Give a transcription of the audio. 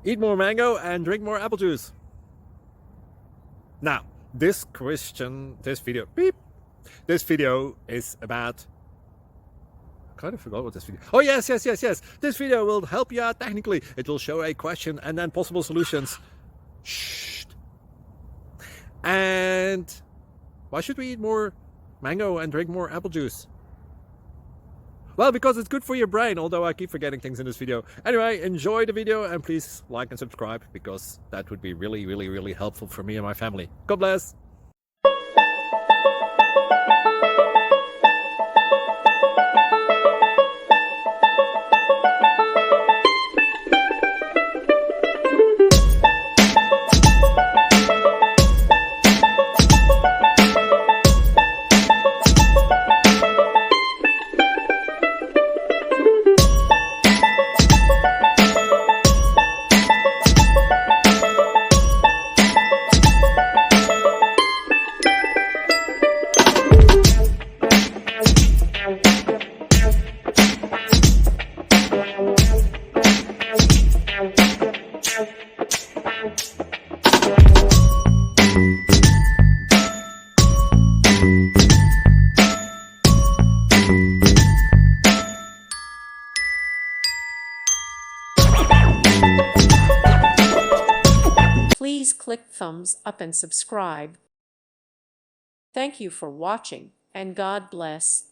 Eat more mango and drink more apple juice. Now, this video is about... I kind of forgot what this video... Oh, yes. This video will help you out technically. It will show a question and then possible solutions. Shh. And why should we eat more mango and drink more apple juice? Well, because it's good for your brain, although I keep forgetting things in this video. Anyway, enjoy the video and please like and subscribe, because that would be really helpful for me and my family. God bless! Please click thumbs up and subscribe. Thank you for watching, and God bless.